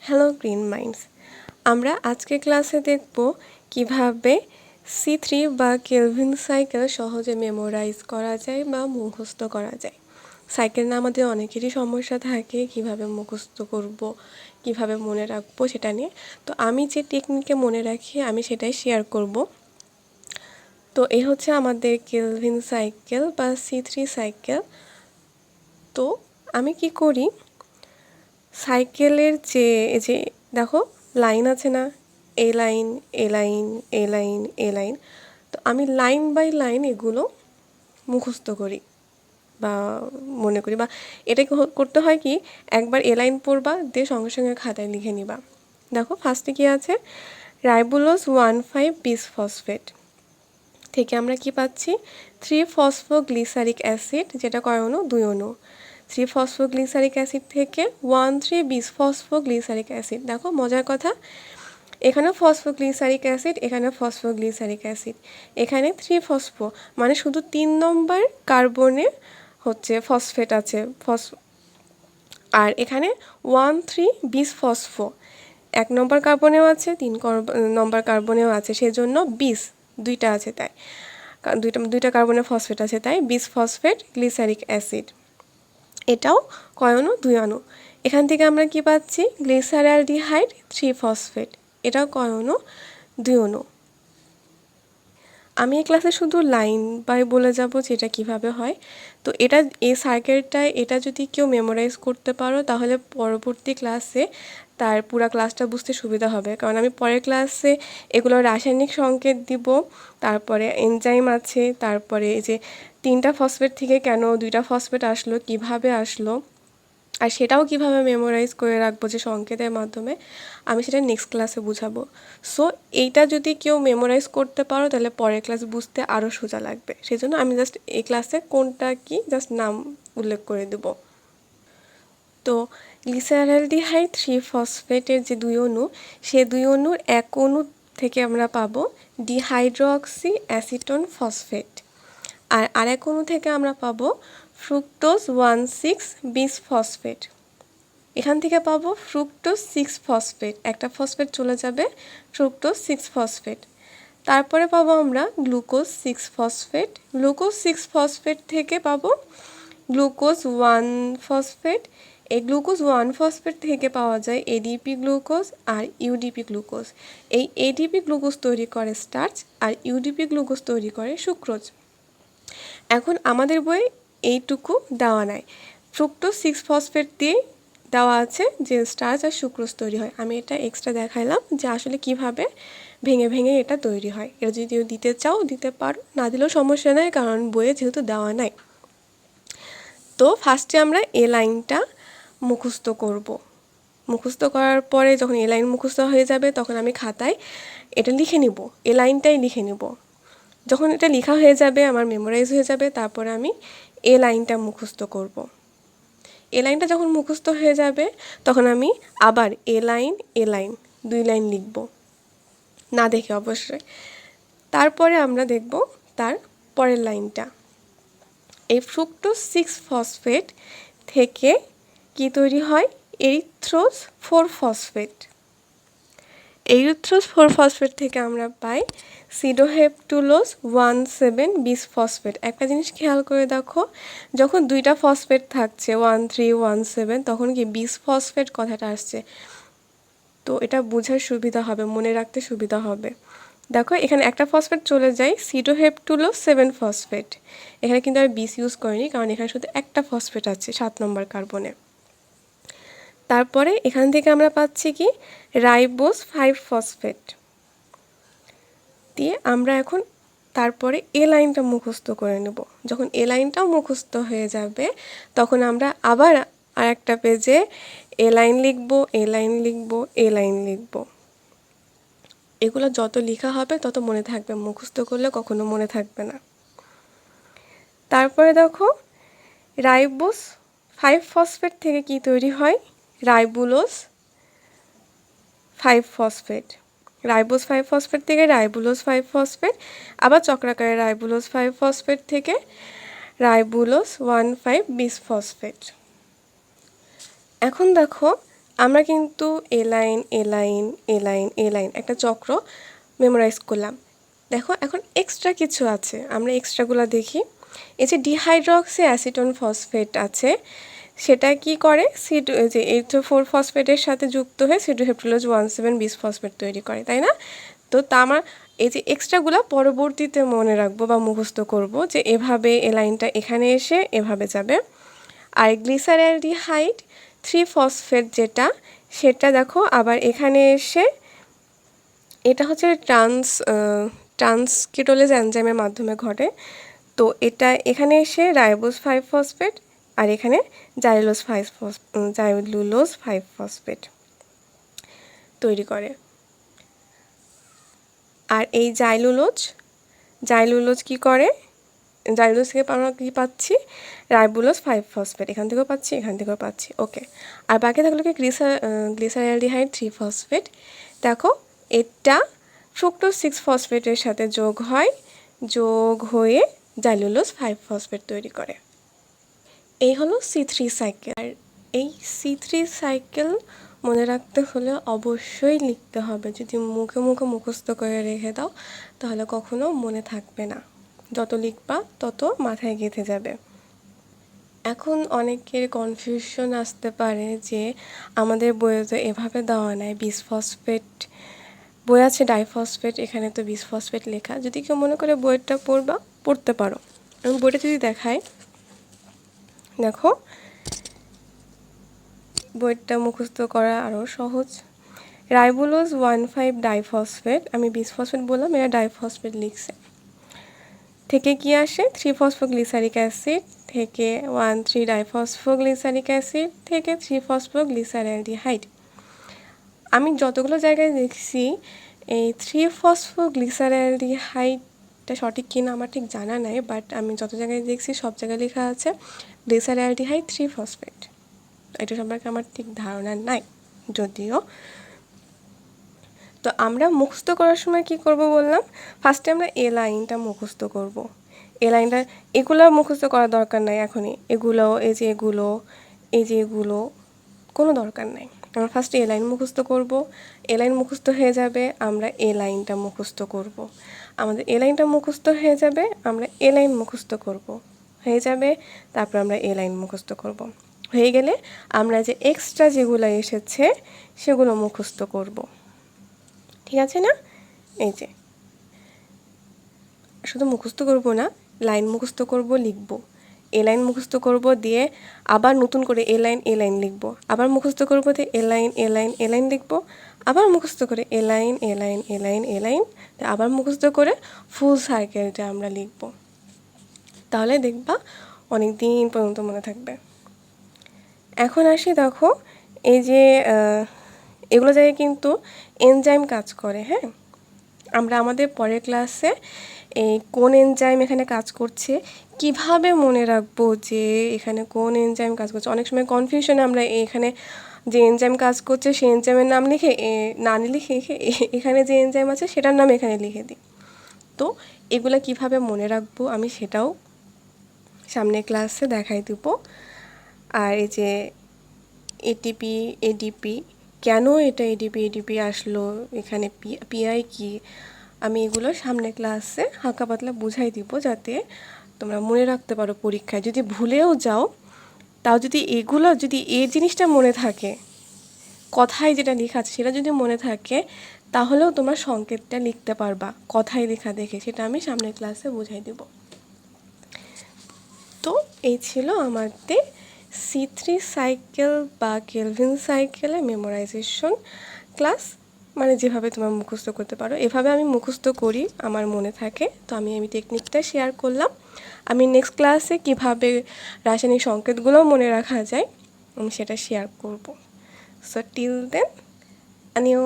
Hello green minds. আমরা আজকে ক্লাসে দেখব কিভাবে C3 বা কেলভিন সাইকেল সহজে মেমোরাইজ করা যায় বা মুখস্থ করা যায়। সাইকেল না আমাদের অনেকেরই সমস্যা থাকে, কিভাবে মুখস্থ করব, কিভাবে মনে রাখবো সেটা নিয়ে। তো আমি যে টেকনিকে মনে রাখি আমি সেটাই শেয়ার করব। তো এই হচ্ছে আমাদের কেলভিন সাইকেল বা C3 সাইকেল। তো আমি কি করি, সাইকেলের যে দেখো লাইন আছে না, এ লাইন এ লাইন এ লাইন এ লাইন, তো আমি লাইন বাই লাইন এগুলো মুখস্থ করি বা মনে করি, বা এটা করতে হয় কি, একবার এ লাইন পড়বা দিয়ে সঙ্গে সঙ্গে খাতায় লিখে নিবা। দেখো ফার্স্টে কি আছে, রাইবোলোজ 1,5 বিসফসফেট থেকে আমরা কি পাচ্ছি, 3-ফসফোগ্লিসারিক অ্যাসিড, যেটা কয় অণু, 2 অণু। 3-ফসফোগ্লিসারিক অ্যাসিড থেকে 1,3-বিসফসফোগ্লিসারিক অ্যাসিড। দেখো মজার কথা, এখানেও ফসফোগ্লিসারিক অ্যাসিড, এখানে ফসফোগ্লিসারিক অ্যাসিড, এখানে 3-ফসফো, মানে শুধু 3 নম্বর কার্বনে হচ্ছে ফসফেট আছে, আর এখানে 1,3-বিসফসফো, 1 নম্বর কার্বনেও আছে, 3 নম্বর কার্বনেও আছে, সেজন্য বিস দুইটা আছে, তাই দুইটা কার্বনের ফসফেট আছে, তাই বিসফসফেট গ্লিসারিক অ্যাসিড। এটাও কয় অণু, 2 অণু। এখান থেকে আমরা কি পাচ্ছি, গ্লিসারালডিহাইড 3-ফসফেট, এটাও কয় অণু, 2 অণু। আমি এই ক্লাসে শুধু লাইন বাই বলে যাব যে এটা কীভাবে হয়। তো এটা এই সার্কিটটায় এটা যদি কেউ মেমোরাইজ করতে পারো তাহলে পরবর্তী ক্লাসে তার পুরো ক্লাসটা বুঝতে সুবিধা হবে, কারণ আমি পরের ক্লাসে এগুলো রাসায়নিক সংকেত দিব, তারপরে এনজাইম আছে, তারপরে এই যে 3টা ফসফেট থেকে কেন 2টা ফসফেট আসলো, কিভাবে আসলো, আর সেটাও কিভাবে মেমোরাইজ করে রাখবো যে সংকেতের মাধ্যমে, আমি সেটা নেক্সট ক্লাসে বুঝাবো। সো এইটা যদি কেউ মেমোরাইজ করতে পারো তাহলে পরের ক্লাস বুঝতে আরও সোজা লাগবে, সেই জন্য আমি জাস্ট এই ক্লাসে কোনটা কি জাস্ট নাম উল্লেখ করে দেব। তো গ্লিসারালডিহাইড 3-ফসফেটের যে 2 অণু, সে 2 অণুর 1 অণু থেকে আমরা পাবো ডিহাইড্রোক্সি অ্যাসিটোন ফসফেট, আর আরেক অণু থেকে আমরা পাবো ফ্রুক্টোজ 1,6-বিসফসফেট। এখান থেকে পাবো ফ্রুক্টোজ 6-ফসফেট, একটা ফসফেট চলে যাবে, ফ্রুক্টোজ 6-ফসফেট। তারপরে পাবো আমরা গ্লুকোজ 6-ফসফেট, গ্লুকোজ 6-ফসফেট থেকে পাবো গ্লুকোজ 1-ফসফেট। এই গ্লুকোজ 1-ফসফেট থেকে পাওয়া যায় এডিপি গ্লুকোজ আর ইউডিপি গ্লুকোজ। এই এডিপি গ্লুকোজ তৈরি করে স্টার্চ, আর ইউডিপি গ্লুকোজ তৈরি করে সুক্রোজ। এখন আমাদের বইয়ে এইটুকু দেওয়া নাই, ফ্রুক্টোজ 6-ফসফেট দিয়ে দেওয়া আছে যে স্টার্চ আর সুক্রোজ তৈরি হয়। আমি এটা এক্সট্রা দেখাইলাম যে আসলে কিভাবে ভেঙে ভেঙে এটা তৈরি হয়। এটা যদি দিতে চাও দিতে পারো, না দিলেও সমস্যা নেই, কারণ বইয়ে যেহেতু দেওয়া নাই। তো ফার্স্টে আমরা এ লাইনটা মুখস্থ করব। মুখস্থ করার পরে যখন এ লাইন মুখস্থ হয়ে যাবে তখন আমি খাতায় এটা লিখে নিব, এ লাইনটাই লিখে নিব। যখন এটা লেখা হয়ে যাবে, আমার মেমোরাইজ হয়ে যাবে, তারপরে আমি এ লাইনটা মুখস্থ করব। এ লাইনটা যখন মুখস্থ হয়ে যাবে তখন আমি আবার এ লাইন 2 লাইন লিখব, না দেখে অবশ্যই। তারপরে আমরা দেখব তার পরের লাইনটা, এই ফ্রুক্টোজ 6-ফসফেট থেকে কি তৈরি হয়, এরিথ্রোজ 4-ফসফেট। এরিথ্রোজ 4-ফসফেট থেকে আমরা পাই সিডোহেপটুলোজ 1,7-বিসফসফেট। একটা জিনিস খেয়াল করে দেখো, যখন 2টা ফসফেট থাকছে 1,3-1,7, তখন কি বিসফসফেট কথাটা আসছে। তো এটা বোঝার সুবিধা হবে, মনে রাখতে সুবিধা হবে। দেখো এখানে একটা ফসফেট চলে যায়, সিডোহেপটুলোজ 7-ফসফেট। এখানে কিন্তু আমি বিস ইউজ করিনি, কারণ এখানে শুধু একটা ফসফেট আছে 7 নম্বর কার্বনে। তারপরে এখান থেকে আমরা পাচ্ছি কি, রাইবোজ 5-ফসফেট দিয়ে আমরা এখন তারপরে এ লাইনটা মুখস্থ করে নেব। যখন এ লাইনটাও মুখস্থ হয়ে যাবে তখন আমরা আবার আরেকটা পেজে এ লাইন লিখব, এ লাইন লিখব, এ লাইন লিখব। এগুলো যত লেখা হবে তত মনে থাকবে, মুখস্থ করলে কখনো মনে থাকবে না। তারপরে দেখো রাইবোজ 5-ফসফেট থেকে কি তৈরি হয়, রাইবুলোজ 5-ফসফেট। রাইবোজ 5-ফসফেট থেকে রাইবুলোজ 5-ফসফেট, আবার চক্রাকারে রাইবুলোজ 5-ফসফেট থেকে রাইবুলোজ 1,5-বিসফসফেট। এখন দেখো আমরা কিন্তু এ লাইন এ লাইন এ লাইন এ লাইন একটা চক্র মেমোরাইজ করলাম। দেখো এখন এক্সট্রা কিছু আছে, আমরা এক্সট্রাগুলো দেখি। এই যে ডিহাইড্রক্সি অ্যাসিটোন ফসফেট আছে, সেটা কি করে যে এইথো-4 ফসফেটের সাথে যুক্ত হয়ে সিডোহেপ্টালোজ 1,7 বিস ফসফেট তৈরি করে, তাই না? তো আমার এই যে এক্সট্রাগুলো পরবর্তীতে মনে রাখবো বা মুখস্থ করব যে এভাবে এ লাইনটা এখানে এসে এভাবে যাবে। আর গ্লিসারঅ্যালডিহাইড 3 ফসফেট যেটা, সেটা দেখো আবার এখানে এসে এটা হচ্ছে ট্রান্সকিটোলেজ এনজাইমের মাধ্যমে ঘটে। তো এটা এখানে এসে রাইবোজ 5 ফসফেট আর এখানে জাইলুলোজ 5 ফসফেট তৈরি করে। আর এই জাইলুলোজ কি করে, জাইলুলোজ থেকে আমরা কী পাচ্ছি, রাইবোলোজ 5 ফসফেট, এখান থেকেও পাচ্ছি, এখান থেকেও পাচ্ছি। ওকে, আর বাকি থাকলো কি গ্লিসারঅ্যালডিহাইড 3 ফসফেট। দেখো এটা ফ্রুক্টোজ 6 ফসফেটের সাথে যোগ হয়ে জাইলুলোজ 5 ফসফেট তৈরি করে। এই হলো C3 সাইকেল। আর এই C3 সাইকেল মনে রাখতে হলে অবশ্যই লিখতে হবে। যদি মুখে মুখে মুখস্থ করে রেখে দাও তাহলে কখনো মনে থাকবে না, যত লিখবা তত মাথায় গেঁথে যাবে। এখন অনেকের কনফিউশন আসতে পারে যে আমাদের বইয়ে তো এভাবে দেওয়া নাই, বিসফসফেট বই আছে ডাইফসফেট, এখানে তো বিসফসফেট লেখা। যদি কেউ মনে করে বইটা পড়তে পারো, আমি বইটা যদি দেখাই, দেখো বইটা মুখস্থ করা আরও সহজ। রাইবোলোজ 1,5 ডাইফসফেট, আমি বিসফসফেট বললাম, এরা ডাইফসফেট লিখছে। থেকে কি আসে 3 ফসফোগ্লিসারিক অ্যাসিড, থেকে 1,3 ডাইফসফোগ্লিসারিক অ্যাসিড, থেকে 3 ফসফোগ্লিসারঅ্যালডিহাইড। আমি যতগুলো জায়গায় দেখছি এই 3 ফসফোগ্লিসারঅ্যালডিহাইডটা সঠিক কিনা আমার ঠিক জানা নাই, বাট আমি যত জায়গায় দেখছি সব জায়গায় লেখা আছে গ্লিসারঅ্যালডিহাইড 3 ফসফেট। এটা সম্পর্কে আমার ঠিক ধারণা নাই যদিও। তো আমরা মুখস্থ করার সময় কি করব বললাম, ফার্স্টে আমরা এ লাইনটা মুখস্থ করব। এ লাইনটা, এগুলো মুখস্থ করার দরকার নাই এখনই, এগুলো এই যে এগুলো কোনো দরকার নাই। আমরা ফার্স্টে এ লাইন মুখস্থ করব, এ লাইন মুখস্থ হয়ে যাবে, আমরা এ লাইনটা মুখস্থ করব। আমাদের এ লাইনটা মুখস্থ হয়ে যাবে, আমরা এ লাইন মুখস্থ করব, হয়ে যাবে, তারপর আমরা এ লাইন মুখস্থ করব। হয়ে গেলে আমরা যে এক্সট্রা যেগুলো এসেছে সেগুলো মুখস্থ করব। ঠিক আছে না? এই যে শুধু মুখস্থ করব না, লাইন মুখস্থ করব, লিখব। এ লাইন মুখস্থ করব, দিয়ে আবার নতুন করে এ লাইন লিখব, আবার মুখস্থ করব, দিয়ে এ লাইন লিখব, আবার মুখস্থ করে এ লাইন, আবার মুখস্থ করে ফুল সার্কেলটা আমরা লিখব। তাহলে দেখবা অনেক দিন পর্যন্ত মনে থাকবে। এখন আসি, দেখো এই যে এগুলো জায়গায় কিন্তু এনজাইম কাজ করে। হ্যাঁ, আমরা আমাদের পরের ক্লাসে এই কোন এনজাইম এখানে কাজ করছে, কিভাবে মনে রাখবো যে এখানে কোন এনজাইম কাজ করছে। অনেক সময় কনফিউশনে আমরা এখানে যে এনজাইম কাজ করছে সেই এনজাইমের নাম লিখে না লিখে এখানে যে এনজাইম আছে সেটার নাম এখানে লিখে দিই। তো এগুলো কিভাবে মনে রাখবো আমি সেটাও সামনে ক্লাসে দেখাই দেব। আর এই যে এটিপি এডিপি, কেন এটা এডিপি আসলো, এখানে পিআই কি, আমি এগুলো সামনে ক্লাসে হালকা পাতলা বুঝাই দিব, যাতে তোমরা মনে রাখতে পারো পরীক্ষায়। যদি ভুলেও যাও তাও যদি এই জিনিসটা মনে থাকে, কথায় যেটা লেখা আছে সেটা যদি মনে থাকে, তাহলেও তোমরা সংকেতটা লিখতে পারবা কথায় লেখা দেখে। সেটা আমি সামনের ক্লাসে বুঝাই দেব। তো এই ছিল আমাদের C3 সাইকেল বা কেলভিন সাইকেলে মেমোরাইজেশন ক্লাস। মানে যেভাবে তোমরা মুখস্থ করতে পারো, এভাবে আমি মুখস্থ করি, আমার মনে থাকে। তো আমি টেকনিকটা শেয়ার করলাম। আমি নেক্সট ক্লাসে কিভাবে রাসায়নিক সংকেতগুলো মনে রাখা যায় আমি সেটা শেয়ার করব। সো টিল দেন, আনিও।